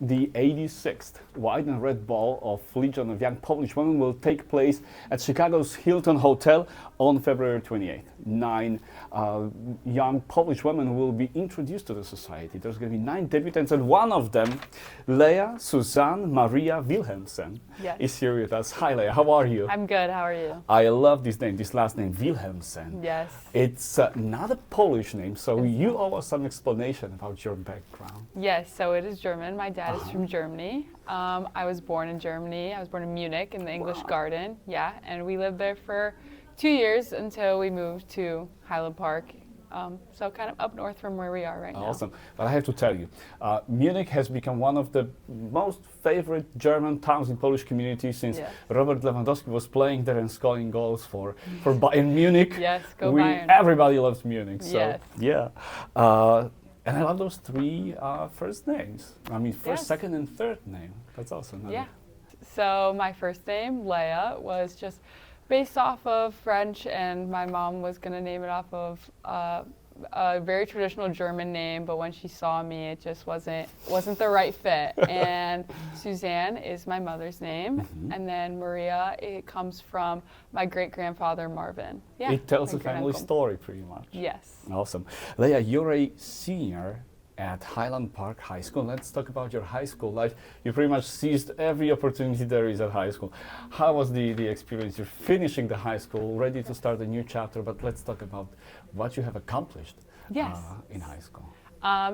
The 86th White and Red Ball of Legion of Young Polish Women will take place at Chicago's Hilton Hotel on February 28th. 9 young Polish women will be introduced to the society. There's going to be 9 debutants, and one of them, 𝐒𝐮𝐳𝐚𝐧𝐴 𝐼𝐤𝐿𝐵𝐤𝐚 Is here with us. Hi, Leah. How are you? I'm good. How are you? I love this name, this last name, 𝐼𝐤𝐿𝐵𝐤𝐚. Yes. It's not a Polish name, so you owe us some explanation about your background. Yes, so it is German. My dad is from Germany. I was born in Germany. I was born in Munich in the English Garden. Yeah, and we lived there for 2 years until we moved to Highland Park. So kind of up north from where we are right now. Awesome. But I have to tell you, Munich has become one of the most favorite German towns in Polish community since Robert Lewandowski was playing there and scoring goals for Bayern Munich. Yes, go Bayern. Everybody loves Munich. So, yes. Yeah. And I love those 3 first names. I mean, first, second, and third name. That's awesome. Yeah. So my first name, Leah, was just based off of French, and my mom was going to name it off of a very traditional German name, but when she saw me, it just wasn't the right fit. And Suzanne is my mother's name, and then Maria, it comes from my great-grandfather Marvin. Yeah, it tells a family story, pretty much. Yes. Awesome. Leah, you're a senior at Highland Park High School. Let's talk about your high school life. You pretty much seized every opportunity there is at high school. How was the experience? You're finishing the high school, ready to start a new chapter, but let's talk about what you have accomplished in high school.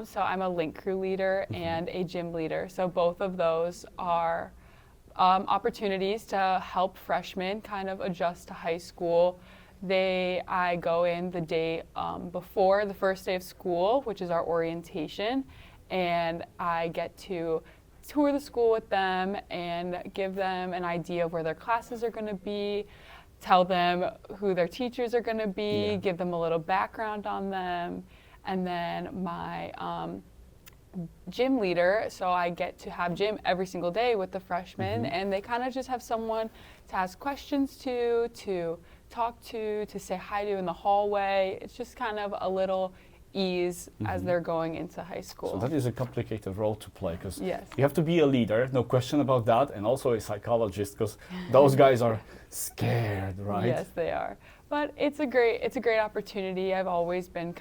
So I'm a link crew leader and a gym leader. So both of those are opportunities to help freshmen kind of adjust to high school. I go in the day before the first day of school, which is our orientation, and I get to tour the school with them and give them an idea of where their classes are going to be, tell them who their teachers are going to be, give them a little background on them, and then my gym leader, so I get to have gym every single day with the freshmen, and they kind of just have someone to ask questions to talk to say hi to in the hallway. It's just kind of a little ease as they're going into high school. So that is a complicated role to play, because you have to be a leader, no question about that, and also a psychologist, because those guys are scared, right? Yes, they are. But it's a great opportunity. I've always been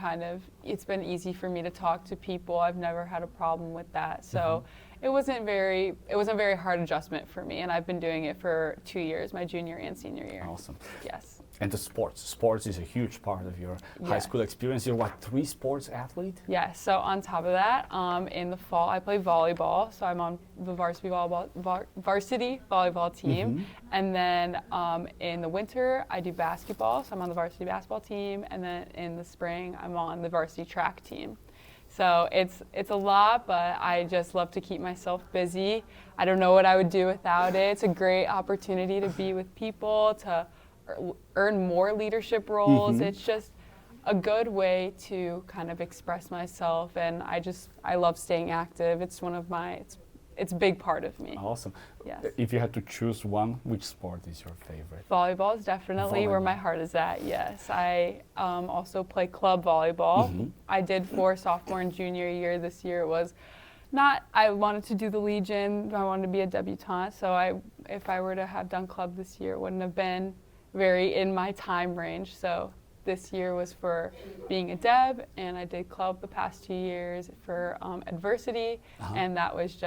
it's been easy for me to talk to people. I've never had a problem with that. So it wasn't a very hard adjustment for me, and I've been doing it for 2 years, my junior and senior year. Awesome. Yes. And the sports is a huge part of your high school experience. You're what, 3 sports athlete? Yeah, so on top of that, in the fall I play volleyball, so I'm on the varsity volleyball team. And then in the winter I do basketball, so I'm on the varsity basketball team, and then in the spring I'm on the varsity track team. So it's a lot, but I just love to keep myself busy. I don't know what I would do without it. It's a great opportunity to be with people, to earn more leadership roles. It's just a good way to kind of express myself, and I love staying active. It's it's a big part of me. Awesome. Yes. If you had to choose one, which sport is your favorite? Volleyball is definitely where my heart is at, yes. I also play club volleyball. I did for sophomore and junior year. This year it was I wanted to do the Legion, I wanted to be a debutante, so if I were to have done club this year, it wouldn't have been very in my time range. So this year was for being a deb, and I did club the past 2 years for adversity, and that was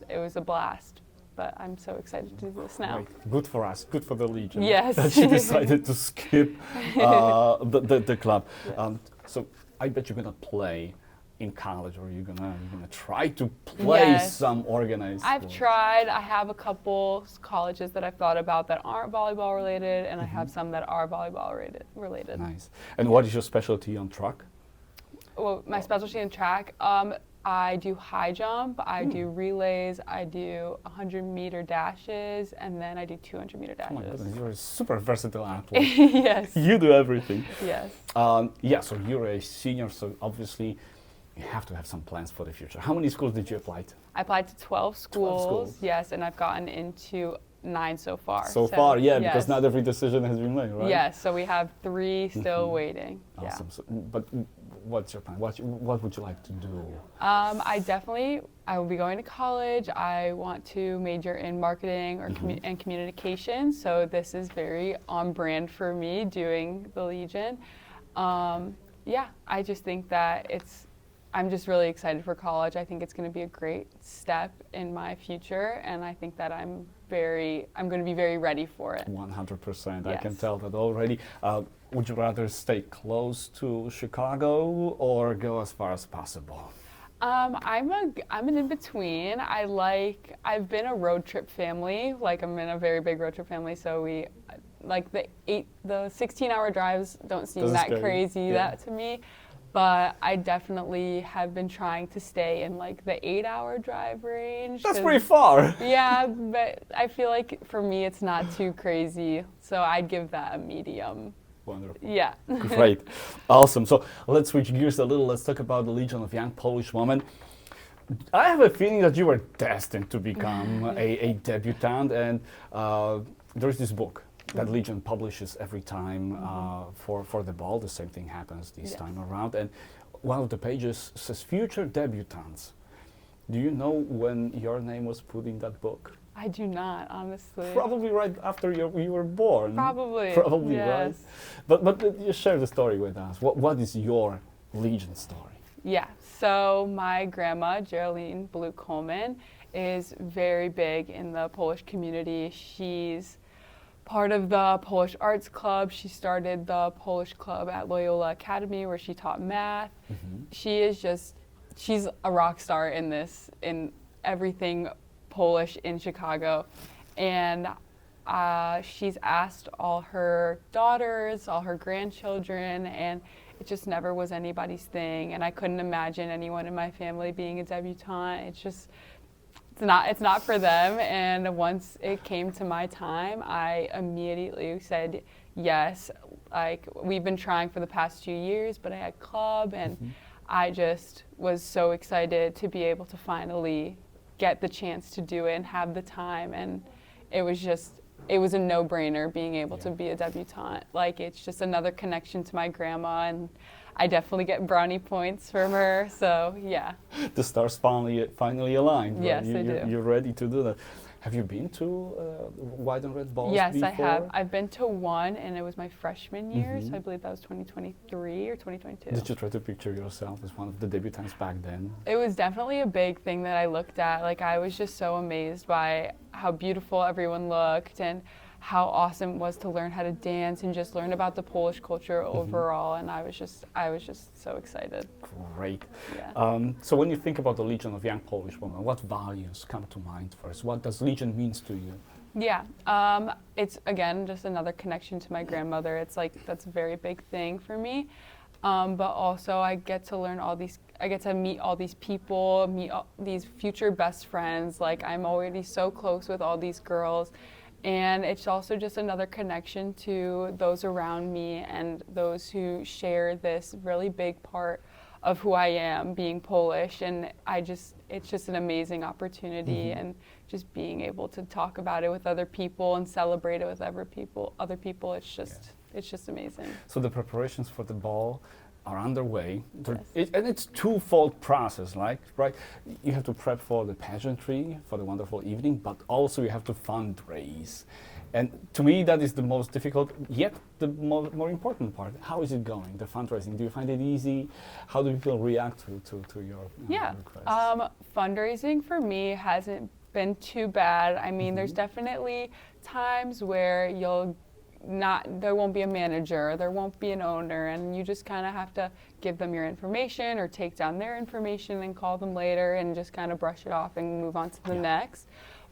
it was a blast. But I'm so excited to do this now. Right. Good for us, good for the Legion. Yes. That she decided to skip the club. Yes. So I bet you're gonna play in college, or you're gonna try to play some organized I've sports? tried. I have a couple colleges that I've thought about that aren't volleyball related, and I have some that are volleyball related. Nice. And what is your specialty on track? Well, my specialty in track, I do high jump, I do relays, I do 100-meter dashes, and then I do 200-meter dashes. Oh my goodness, you're a super versatile athlete. Yes. You do everything. Yes. So you're a senior, so obviously you have to have some plans for the future. How many schools did you apply to? I applied to 12 schools. 12 schools. Yes, and I've gotten into 9 so far. So far, because not every decision has been made, right? Yes, so we have 3 still waiting. Awesome. Yeah. So, but what's your plan? What would you like to do? I will be going to college. I want to major in marketing or and communication. So this is very on brand for me doing the Legion. Yeah, I just think that I'm just really excited for college. I think it's going to be a great step in my future, and I think that I'm going to be very ready for it. 100%. Yes. I can tell that already. Would you rather stay close to Chicago or go as far as possible? I'm an in-between. I've been a road trip family. Like, I'm in a very big road trip family, so we, like, the 16-hour drives don't seem that crazy to me. But I definitely have been trying to stay in, like, the 8-hour drive range. That's pretty far. Yeah, but I feel like for me it's not too crazy. So I'd give that a medium. Wonderful. Yeah. Great. Awesome. So let's switch gears a little. Let's talk about the Legion of Young Polish Women. I have a feeling that you were destined to become a debutante, and there's this book that Legion publishes every time for the ball. The same thing happens this time around. And one of the pages says future debutantes. Do you know when your name was put in that book? I do not, honestly. Probably right after you were born. Probably. Probably, yes. Right? But you share the story with us. What is your Legion story? Yeah, so my grandma, Geraldine Balut Coleman, is very big in the Polish community. She's part of the Polish Arts Club. She started the Polish Club at Loyola Academy where she taught math. She's a rock star in everything Polish in Chicago. And she's asked all her daughters, all her grandchildren, and it just never was anybody's thing. And I couldn't imagine anyone in my family being a debutante. It's not for them. And once it came to my time, I immediately said yes. Like, we've been trying for the past 2 years, but I had club, and I just was so excited to be able to finally get the chance to do it and have the time. And it was a no-brainer being able to be a debutante. Like, it's just another connection to my grandma, and I definitely get brownie points from her, so yeah. The stars finally aligned. Right? Yes, they do. You're ready to do that. Have you been to White and Red Balls Yes, before? I have. I've been to one, and it was my freshman year, so I believe that was 2023 or 2022. Did you try to picture yourself as one of the debutantes back then? It was definitely a big thing that I looked at. Like, I was just so amazed by how beautiful everyone looked and how awesome it was to learn how to dance and just learn about the Polish culture overall. And I was just so excited. Great. Yeah. So when you think about the Legion of Young Polish Women, what values come to mind first? What does Legion mean to you? Yeah, it's, again, just another connection to my grandmother. It's like, that's a very big thing for me. But also I get to meet all these people, meet all these future best friends. Like, I'm already so close with all these girls. And it's also just another connection to those around me and those who share this really big part of who I am, being Polish. And it's just an amazing opportunity, and just being able to talk about it with other people and celebrate it with other people, it's just amazing. So the preparations for the ball are underway, and it's twofold process, right? You have to prep for the pageantry, for the wonderful evening, but also you have to fundraise. And to me, that is the most difficult, yet the more important part. How is it going, the fundraising? Do you find it easy? How do people react to your requests? Fundraising for me hasn't been too bad. I mean, there's definitely times where there won't be a manager, there won't be an owner, and you just kind of have to give them your information or take down their information and call them later and just kind of brush it off and move on to the next.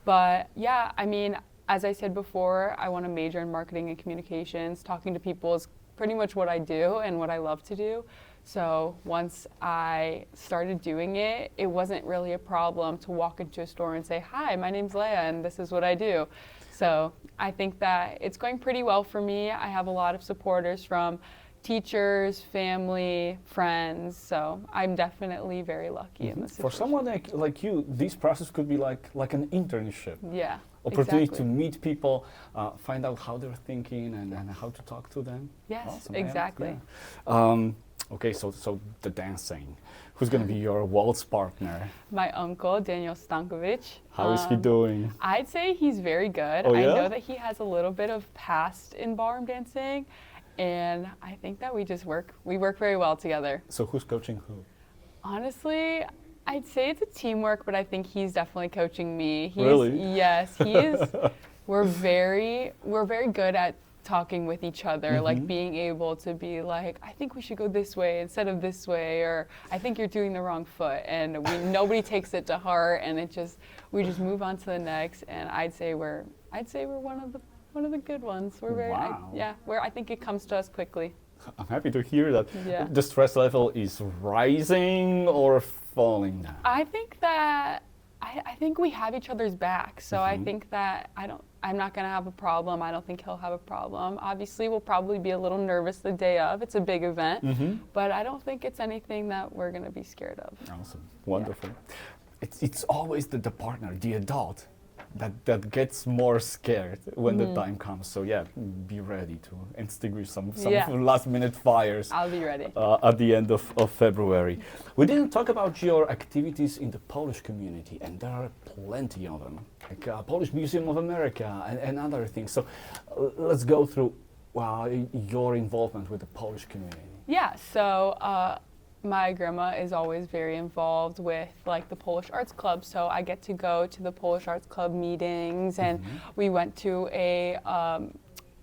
But yeah, I mean, as I said before, I want to major in marketing and communications. Talking to people is pretty much what I do and what I love to do. So once I started doing it, it wasn't really a problem to walk into a store and say, "Hi, my name's Leah and this is what I do." So I think that it's going pretty well for me. I have a lot of supporters from teachers, family, friends, so I'm definitely very lucky in this situation. For someone like you, this process could be like an internship. Yeah, opportunity exactly. to meet people, find out how they're thinking and how to talk to them. Yes, Awesome. exactly. Yeah. Okay, so the dancing. Who's going to be your waltz partner? My uncle, Daniel Stankovic. How is he doing? I'd say he's very good. Oh, I yeah? know that he has a little bit of past in ballroom dancing, and I think that we work very well together. So who's coaching who? Honestly, I'd say it's a teamwork, but I think he's definitely coaching me. Really? Yes, he is. We're very good at talking with each other, like being able to be like, I think we should go this way instead of this way, or I think you're doing the wrong foot, and nobody takes it to heart, and we just move on to the next. And I'd say we're one of the good ones. We're very Wow. I think it comes to us quickly. I'm happy to hear that. Yeah. The stress level is rising or falling now? I think we have each other's back. So I think that I'm not going to have a problem. I don't think he'll have a problem. Obviously, we'll probably be a little nervous the day of. It's a big event, but I don't think it's anything that we're going to be scared of. Awesome. Wonderful. Yeah. It's always the partner, the adult, that gets more scared when the time comes. So yeah, be ready to extinguish some last minute fires. I'll be ready. At the end of February. We didn't talk about your activities in the Polish community, and there are plenty of them, like Polish Museum of America and other things. So let's go through your involvement with the Polish community. Yeah, so my grandma is always very involved with like the Polish Arts Club, so I get to go to the Polish Arts Club meetings, and we went to a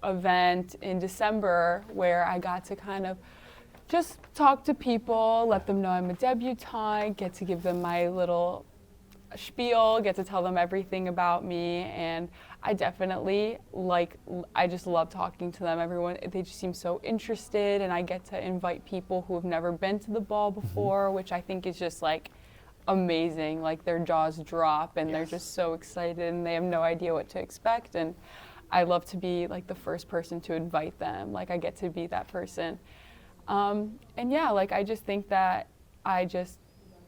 event in December where I got to kind of just talk to people, let them know I'm a debutante, get to give them my little spiel, get to tell them everything about me, and I definitely I just love talking to them. Everyone, they just seem so interested, and I get to invite people who have never been to the ball before, which I think is just like amazing. Like their jaws drop and they're just so excited and they have no idea what to expect, and I love to be like the first person to invite them. Like I get to be that person. And yeah, like I just think that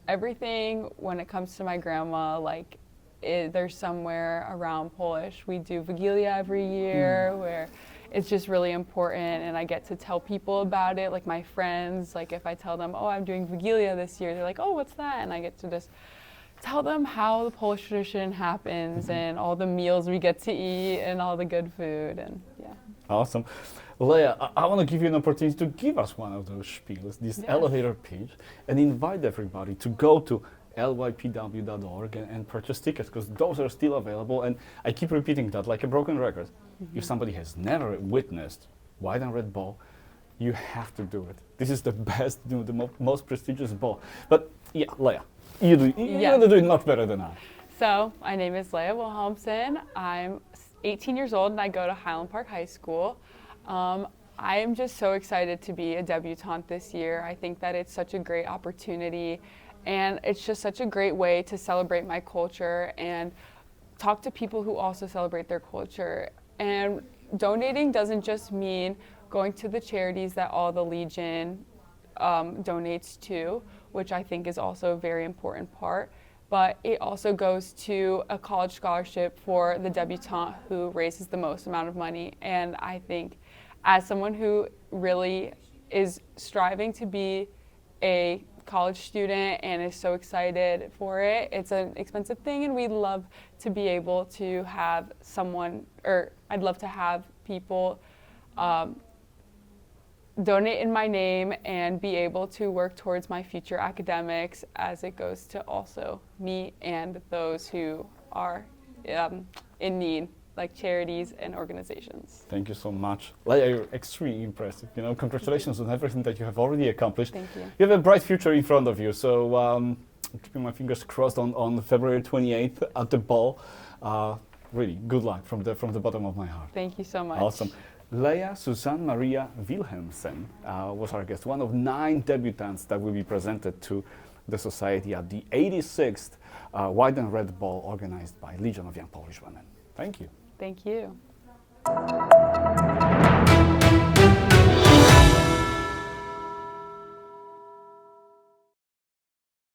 everything when it comes to my grandma, like there's somewhere around Polish. We do Wigilia every year where it's just really important, and I get to tell people about it, like my friends. Like if I tell them, oh, I'm doing Wigilia this year, they're like, oh, what's that? And I get to just tell them how the Polish tradition happens and all the meals we get to eat and all the good food, and yeah. Awesome. Leah, I want to give you an opportunity to give us one of those spiels, this elevator pitch, and invite everybody to go to lypw.org and purchase tickets, because those are still available. And I keep repeating that like a broken record. If somebody has never witnessed white and red ball, you have to do it. This is the best, the most prestigious ball. But yeah, Leah, you're doing much better than I. So my name is Leah Wilhelmsen. I'm 18 years old and I go to Highland Park High School. I am just so excited to be a debutante this year. I think that it's such a great opportunity, and it's just such a great way to celebrate my culture and talk to people who also celebrate their culture. And donating doesn't just mean going to the charities that all the Legion donates to, which I think is also a very important part, but it also goes to a college scholarship for the debutante who raises the most amount of money. And I think as someone who really is striving to be a college student and is so excited for it, it's an expensive thing, and we'd love to be able to have someone, or I'd love to have people donate in my name and be able to work towards my future academics, as it goes to also me and those who are in need, like charities and organizations. Thank you so much. Leah, you're extremely impressive. Congratulations on everything that you have already accomplished. Thank you. You have a bright future in front of you, so I'm keeping my fingers crossed on February 28th at the ball. Really, good luck from the bottom of my heart. Thank you so much. Awesome. Leah Susanne Maria Wilhelmsen was our guest, one of 9 debutantes that will be presented to the society at the 86th White and Red Ball organized by Legion of Young Polish Women. Thank you. Thank you.